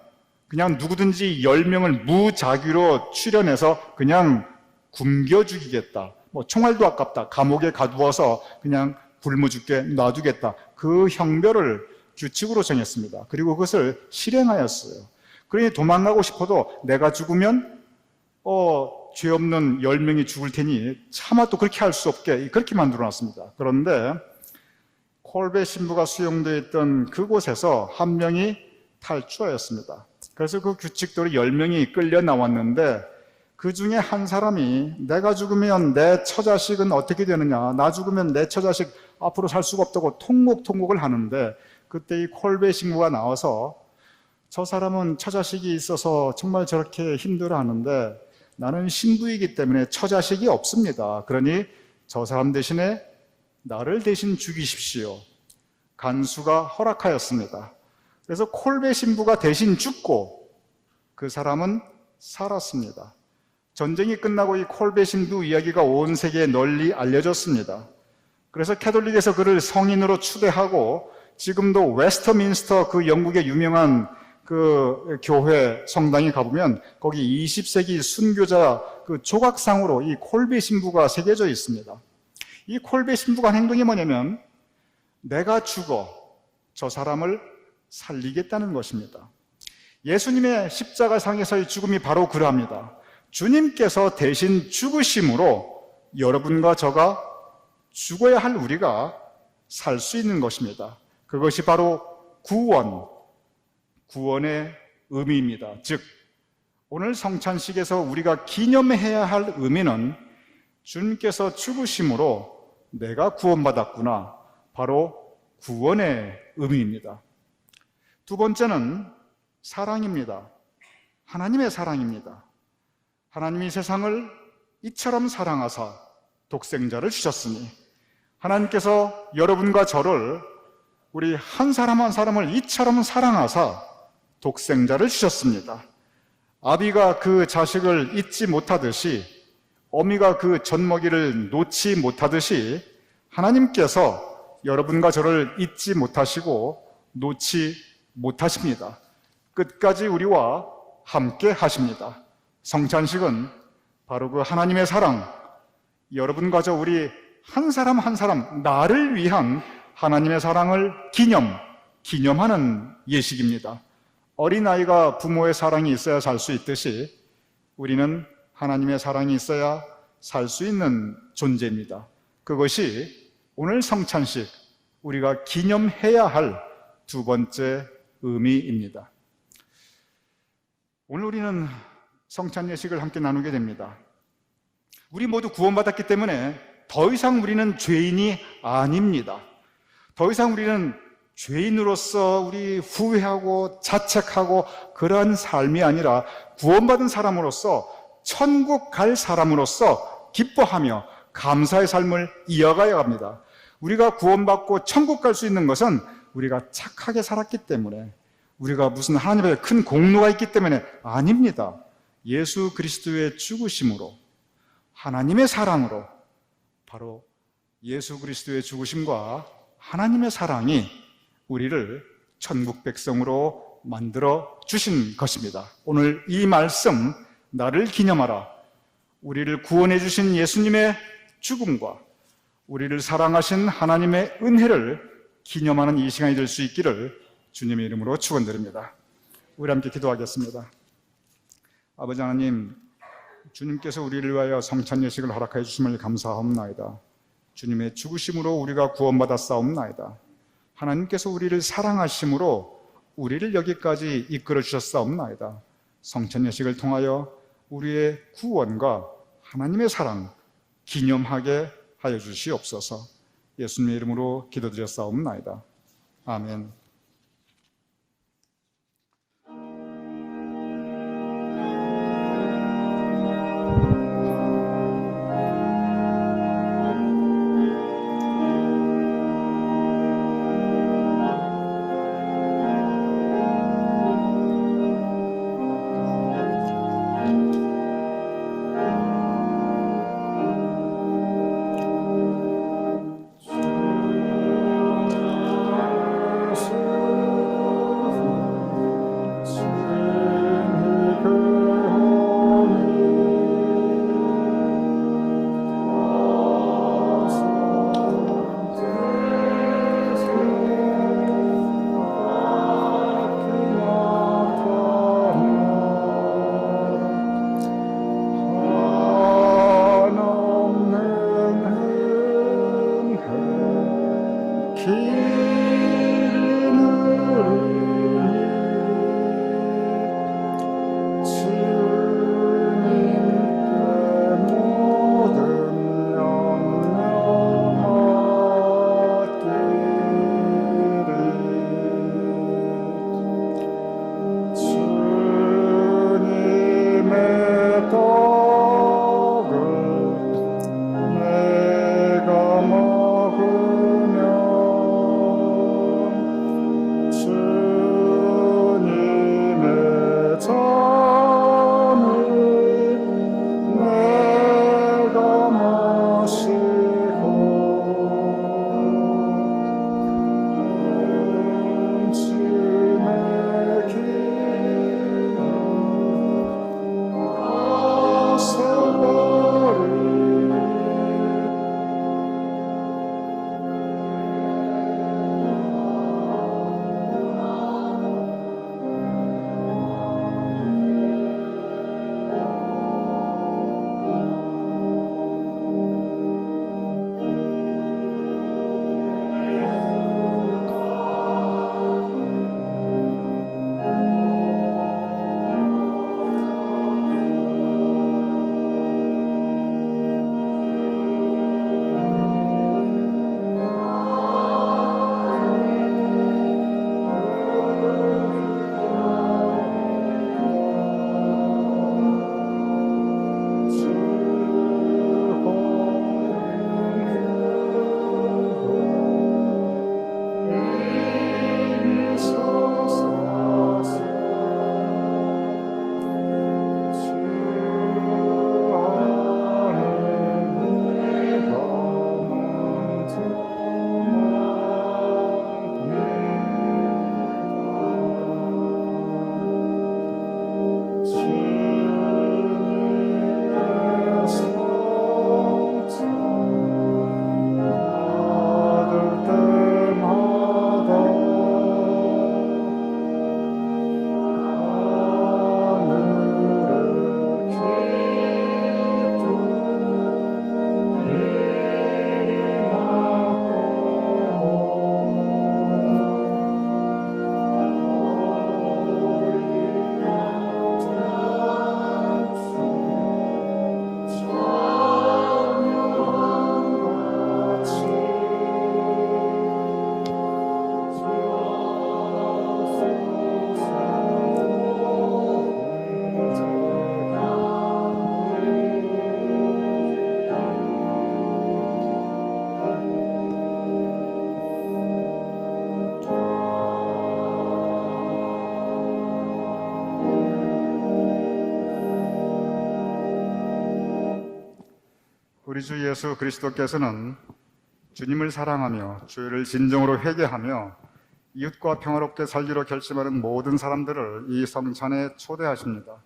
그냥 누구든지 10명을 무작위로 추련해서 그냥 굶겨 죽이겠다. 뭐 총알도 아깝다. 감옥에 가두어서 그냥 굶어 죽게 놔두겠다. 그 형벌을 규칙으로 정했습니다. 그리고 그것을 실행하였어요. 그러니 도망가고 싶어도 내가 죽으면 죄 없는 10명이 죽을 테니 차마 또 그렇게 할 수 없게 그렇게 만들어놨습니다. 그런데 콜베 신부가 수용되어 있던 그곳에서 한 명이 탈주하였습니다. 그래서 그 규칙대로 10명이 끌려 나왔는데 그 중에 한 사람이 내가 죽으면 내 처자식은 어떻게 되느냐, 나 죽으면 내 처자식 앞으로 살 수가 없다고 통곡을 하는데, 그때 이 콜베 신부가 나와서 저 사람은 처자식이 있어서 정말 저렇게 힘들어하는데 나는 신부이기 때문에 처자식이 없습니다. 그러니 저 사람 대신에 나를 대신 죽이십시오. 간수가 허락하였습니다. 그래서 콜베 신부가 대신 죽고 그 사람은 살았습니다. 전쟁이 끝나고 이 콜베 신부 이야기가 온 세계에 널리 알려졌습니다. 그래서 캐톨릭에서 그를 성인으로 추대하고 지금도 웨스터민스터, 그 영국의 유명한 그 교회 성당에 가보면 거기 20세기 순교자 그 조각상으로 이 콜베 신부가 새겨져 있습니다. 이 콜베 신부가 한 행동이 뭐냐면 내가 죽어 저 사람을 살리겠다는 것입니다. 예수님의 십자가상에서의 죽음이 바로 그러합니다. 주님께서 대신 죽으심으로 여러분과 저가 죽어야 할 우리가 살 수 있는 것입니다. 그것이 바로 구원의 의미입니다. 즉, 오늘 성찬식에서 우리가 기념해야 할 의미는 주님께서 죽으심으로 내가 구원받았구나, 바로 구원의 의미입니다. 두 번째는 사랑입니다. 하나님의 사랑입니다. 하나님이 세상을 이처럼 사랑하사 독생자를 주셨으니, 하나님께서 여러분과 저를, 우리 한 사람 한 사람을 이처럼 사랑하사 독생자를 주셨습니다. 아비가 그 자식을 잊지 못하듯이, 어미가 그 젖먹이를 놓지 못하듯이 하나님께서 여러분과 저를 잊지 못하시고 놓지 못하십니다. 끝까지 우리와 함께 하십니다. 성찬식은 바로 그 하나님의 사랑, 여러분과 저 우리 한 사람 한 사람, 나를 위한 하나님의 사랑을 기념하는 예식입니다. 어린아이가 부모의 사랑이 있어야 살 수 있듯이 우리는 하나님의 사랑이 있어야 살 수 있는 존재입니다. 그것이 오늘 성찬식 우리가 기념해야 할 두 번째 의미입니다. 오늘 우리는 성찬 예식을 함께 나누게 됩니다. 우리 모두 구원받았기 때문에 더 이상 우리는 죄인이 아닙니다. 더 이상 우리는 죄인으로서 우리 후회하고 자책하고 그러한 삶이 아니라 구원받은 사람으로서 천국 갈 사람으로서 기뻐하며 감사의 삶을 이어가야 합니다. 우리가 구원받고 천국 갈 수 있는 것은 우리가 착하게 살았기 때문에, 우리가 무슨 하나님 앞에 큰 공로가 있기 때문에 아닙니다. 예수 그리스도의 죽으심으로, 하나님의 사랑으로, 바로 예수 그리스도의 죽으심과 하나님의 사랑이 우리를 천국 백성으로 만들어 주신 것입니다. 오늘 이 말씀, 나를 기념하라, 우리를 구원해 주신 예수님의 죽음과 우리를 사랑하신 하나님의 은혜를 기념하는 이 시간이 될 수 있기를 주님의 이름으로 축원드립니다. 우리 함께 기도하겠습니다. 아버지 하나님, 주님께서 우리를 위하여 성찬 예식을 허락하여 주심을 감사하옵나이다. 주님의 죽으심으로 우리가 구원받았사옵나이다. 하나님께서 우리를 사랑하심으로 우리를 여기까지 이끌어 주셨사옵나이다. 성찬 예식을 통하여 우리의 구원과 하나님의 사랑 기념하게 하여 주시옵소서. 예수님의 이름으로 기도드렸사옵나이다. 아멘. 우리 주 예수 그리스도께서는 주님을 사랑하며 죄를 진정으로 회개하며 이웃과 평화롭게 살기로 결심하는 모든 사람들을 이 성찬에 초대하십니다.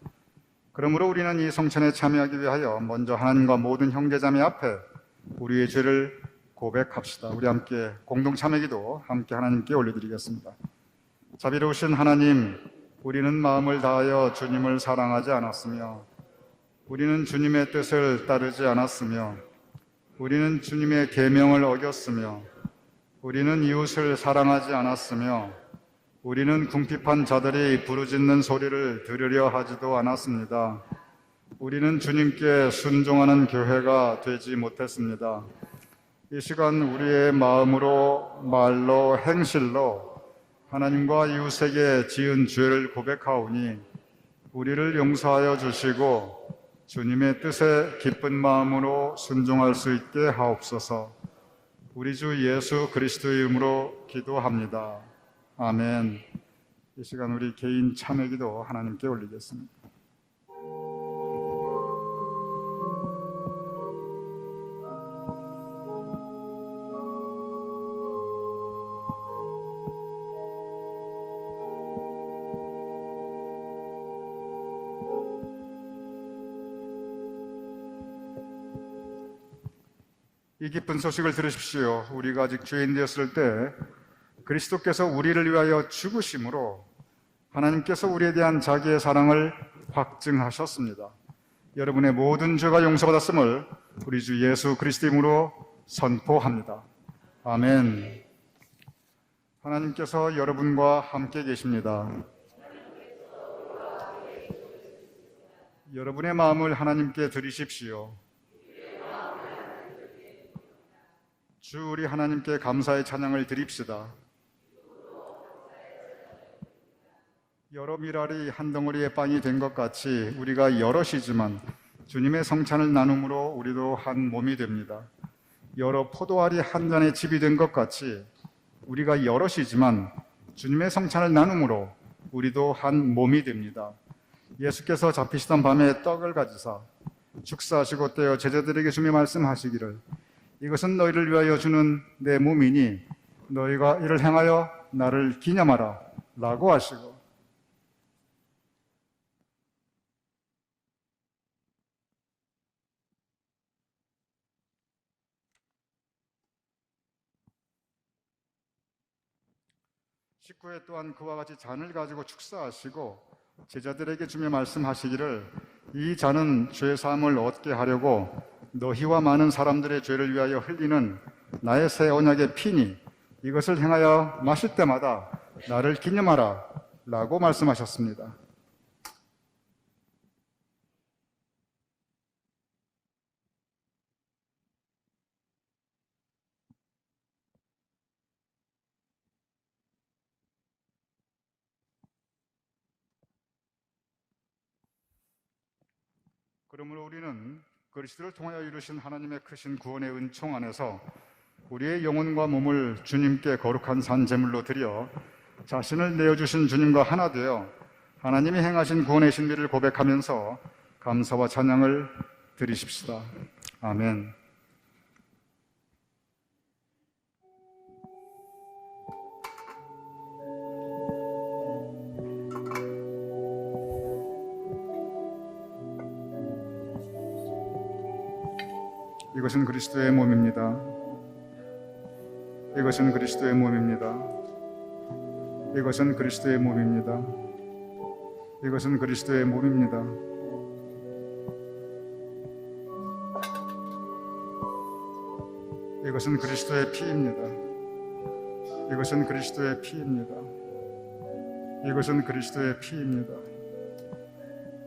그러므로 우리는 이 성찬에 참여하기 위하여 먼저 하나님과 모든 형제자매 앞에 우리의 죄를 고백합시다. 우리 함께 공동 참회기도 함께 하나님께 올려드리겠습니다. 자비로우신 하나님, 우리는 마음을 다하여 주님을 사랑하지 않았으며 우리는 주님의 뜻을 따르지 않았으며 우리는 주님의 계명을 어겼으며 우리는 이웃을 사랑하지 않았으며 우리는 궁핍한 자들이 부르짖는 소리를 들으려 하지도 않았습니다. 우리는 주님께 순종하는 교회가 되지 못했습니다. 이 시간 우리의 마음으로, 말로, 행실로 하나님과 이웃에게 지은 죄를 고백하오니 우리를 용서하여 주시고 주님의 뜻에 기쁜 마음으로 순종할 수 있게 하옵소서. 우리 주 예수 그리스도의 이름으로 기도합니다. 아멘. 이 시간 우리 개인 참회기도 하나님께 올리겠습니다. 이 기쁜 소식을 들으십시오. 우리가 아직 죄인 되었을 때 그리스도께서 우리를 위하여 죽으심으로 하나님께서 우리에 대한 자기의 사랑을 확증하셨습니다. 여러분의 모든 죄가 용서받았음을 우리 주 예수 그리스도 이름으로 선포합니다. 아멘. 하나님께서 여러분과 함께 계십니다. 여러분의 마음을 하나님께 드리십시오. 주 우리 하나님께 감사의 찬양을 드립시다. 여러 미랄이 한 덩어리의 빵이 된 것 같이 우리가 여럿이지만 주님의 성찬을 나눔으로 우리도 한 몸이 됩니다. 여러 포도알이 한 잔의 집이 된 것 같이 우리가 여럿이지만 주님의 성찬을 나눔으로 우리도 한 몸이 됩니다. 예수께서 잡히시던 밤에 떡을 가지사 축사하시고 떼어 제자들에게 주며 말씀하시기를 이것은 너희를 위하여 주는 내 몸이니 너희가 이를 행하여 나를 기념하라 라고 하시고 식후에 또한 그와 같이 잔을 가지고 축사하시고 제자들에게 주며 말씀하시기를 이 잔은 죄사함을 얻게 하려고 너희와 많은 사람들의 죄를 위하여 흘리는 나의 새 언약의 피니 이것을 행하여 마실 때마다 나를 기념하라 라고 말씀하셨습니다. 그러므로 우리는 그리스도를 통하여 이루신 하나님의 크신 구원의 은총 안에서 우리의 영혼과 몸을 주님께 거룩한 산 제물로 드려 자신을 내어주신 주님과 하나 되어 하나님이 행하신 구원의 신비를 고백하면서 감사와 찬양을 드리십시다. 아멘. 이것은 그리스도의 몸입니다. 이것은 그리스도의 몸입니다. 이것은 그리스도의 몸입니다. 이것은 그리스도의 몸입니다. 이것은 그리스도의 피입니다. 이것은 그리스도의 피입니다. 이것은 그리스도의 피입니다.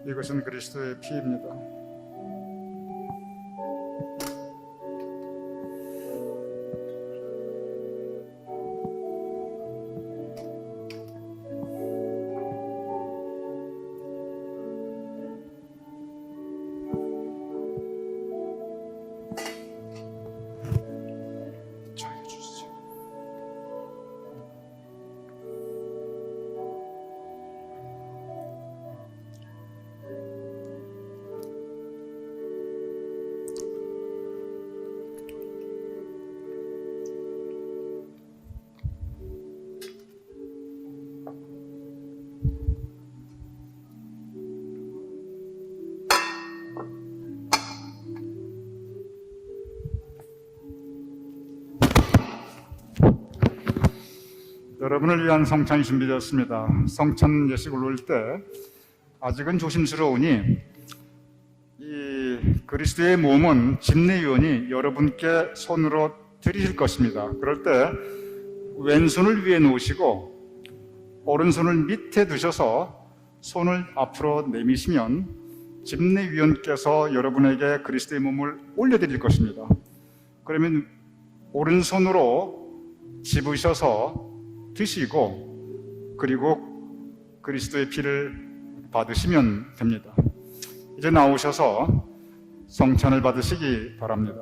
이것은 그리스도의 피입니다. 여러분을 위한 성찬이 준비되었습니다. 성찬 예식을 올릴 때 아직은 조심스러우니 이 그리스도의 몸은 집례위원이 여러분께 손으로 드리실 것입니다. 그럴 때 왼손을 위에 놓으시고 오른손을 밑에 두셔서 손을 앞으로 내미시면 집례위원께서 여러분에게 그리스도의 몸을 올려드릴 것입니다. 그러면 오른손으로 집으셔서 드시고 그리고 그리스도의 피를 받으시면 됩니다. 이제 나오셔서 성찬을 받으시기 바랍니다.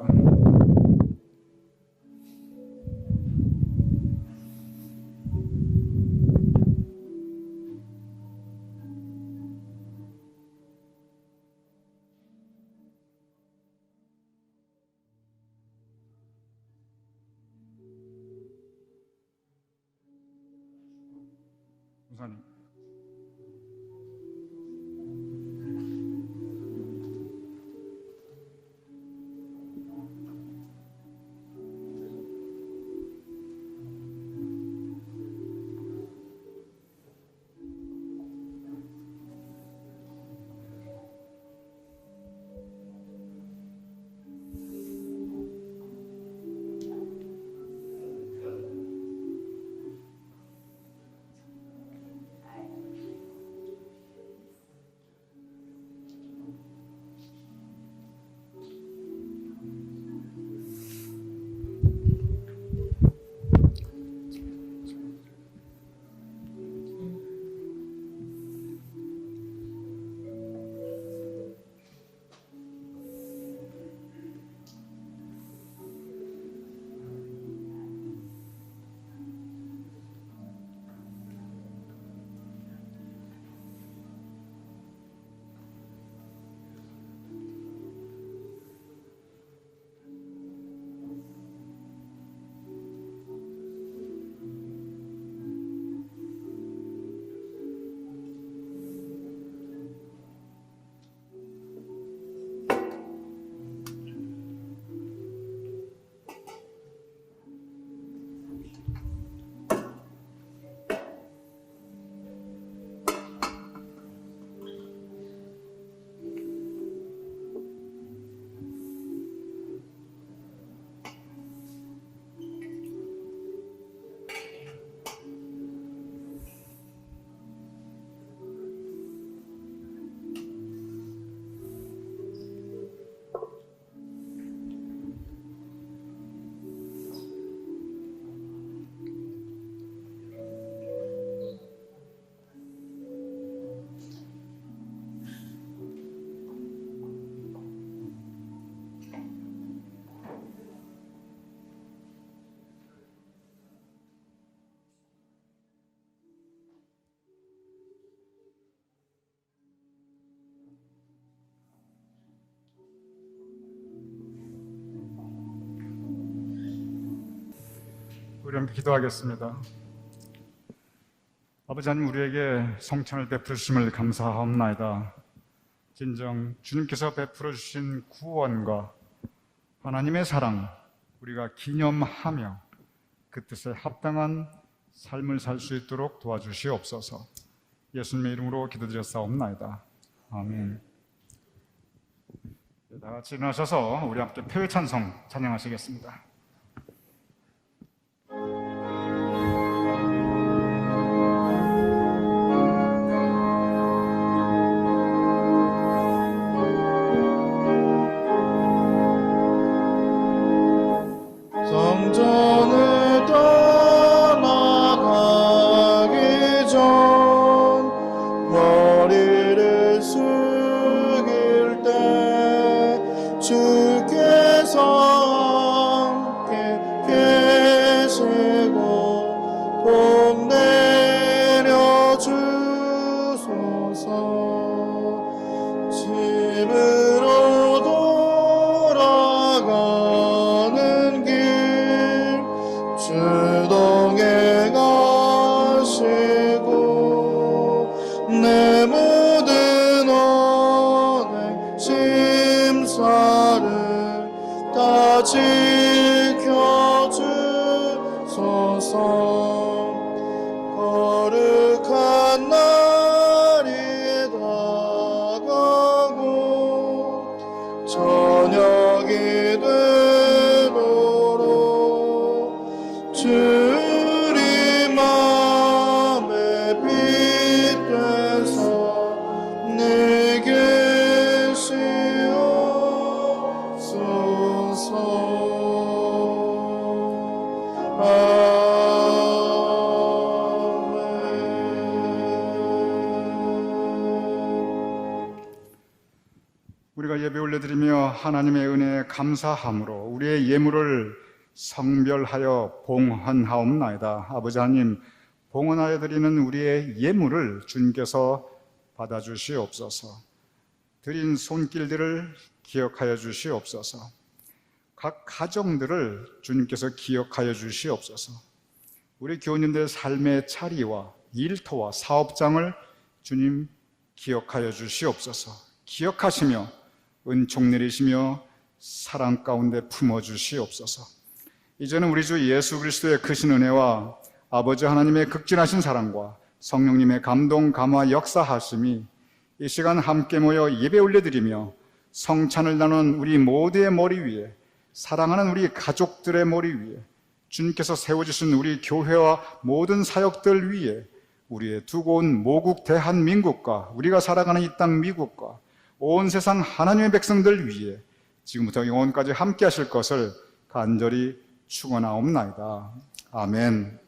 우선 우리 함께 기도하겠습니다. 아버지 하나님, 우리에게 성찬을 베풀어 주심을 감사하옵나이다. 진정 주님께서 베풀어 주신 구원과 하나님의 사랑 우리가 기념하며 그 뜻에 합당한 삶을 살 수 있도록 도와주시옵소서. 예수님의 이름으로 기도드렸사옵나이다. 아멘. 다 같이 일어나셔서 우리 함께 표회 찬송 찬양하시겠습니다. 성전을 떠나가기 전 머리를 숙일 때 주께서 함께 계시고 복 내려 주소서. 집으로 돌아가는 길 주동에 가시고 내 모든 언행 심사를 다 지켜주소서. 올려드리며 하나님의 은혜에 감사함으로 우리의 예물을 성별하여 봉헌하옵나이다. 아버지 하나님, 봉헌하여 드리는 우리의 예물을 주님께서 받아주시옵소서. 드린 손길들을 기억하여 주시옵소서. 각 가정들을 주님께서 기억하여 주시옵소서. 우리 교우님들의 삶의 차리와 일터와 사업장을 주님 기억하여 주시옵소서. 기억하시며 은총 내리시며 사랑 가운데 품어 주시옵소서. 이제는 우리 주 예수 그리스도의 크신 은혜와 아버지 하나님의 극진하신 사랑과 성령님의 감동 감화 역사하심이 이 시간 함께 모여 예배 올려드리며 성찬을 나눈 우리 모두의 머리 위에, 사랑하는 우리 가족들의 머리 위에, 주님께서 세워주신 우리 교회와 모든 사역들 위에, 우리의 두고 온 모국 대한민국과 우리가 살아가는 이 땅 미국과 온 세상 하나님의 백성들 위에 지금부터 영원까지 함께 하실 것을 간절히 축원하옵나이다. 아멘.